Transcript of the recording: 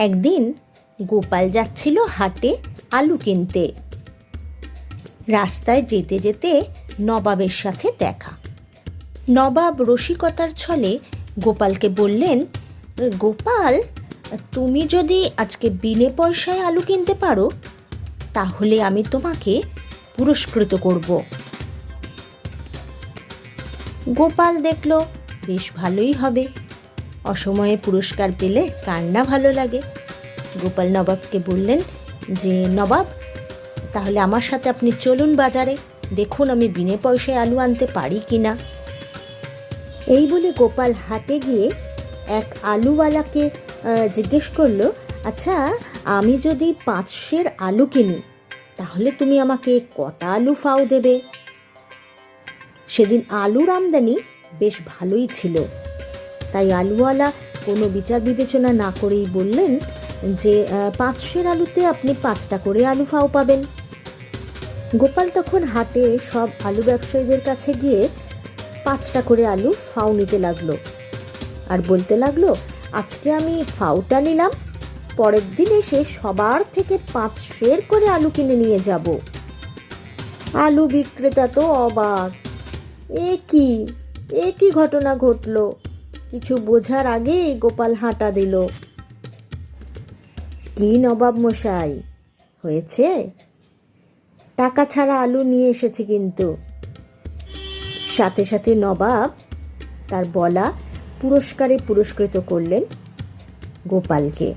একদিন গোপাল যাচ্ছিল হাটে আলু কিনতে। রাস্তায় যেতে যেতে নবাবের সাথে দেখা। নবাব রসিকতার ছলে গোপালকে বললেন, গোপাল, তুমি যদি আজকে বিনে পয়সায় আলু কিনতে পারো তাহলে আমি তোমাকে পুরস্কৃত করব। গোপাল দেখল বেশ ভালোই হবে, অসময়ে পুরস্কার পেলে কার না ভালো লাগে। গোপাল নবাবকে বললেন যে, নবাব, তাহলে আমার সাথে আপনি চলুন বাজারে, দেখুন আমি বিনে পয়সায় আলু আনতে পারি কি না। এই বলে গোপাল হাটে গিয়ে এক আলুওয়ালাকে জিজ্ঞেস করলো, আচ্ছা, আমি যদি 5 আলু কিনি তাহলে তুমি আমাকে কটা আলু ফাও দেবে? সেদিন আলুর আমদানি বেশ ভালোই ছিল, তাই আলুওয়ালা কোনো বিচার বিবেচনা না করেই বললেন যে 5 আলুতে আপনি 5টা করে আলু ফাও পাবেন। গোপাল তখন হাটে সব আলু ব্যবসায়ীদের কাছে গিয়ে 5টা করে আলু ফাও নিতে লাগলো আর বলতে লাগলো, আজকে আমি ফাওটা নিলাম, পরের দিন এসে সবার থেকে 5 করে আলু কিনে নিয়ে যাব। আলু বিক্রেতা তো অবাক, এ কি ঘটনা ঘটলো। কিছু বোঝার আগেই গোপাল হাঁটা দিল। কি নবাব মশাই, হয়েছে? টাকা ছাড়া আলু নিয়ে এসেছি কিন্তু। সাথে সাথে নবাব তার বলা পুরস্কারে পুরস্কৃত করলেন গোপালকে।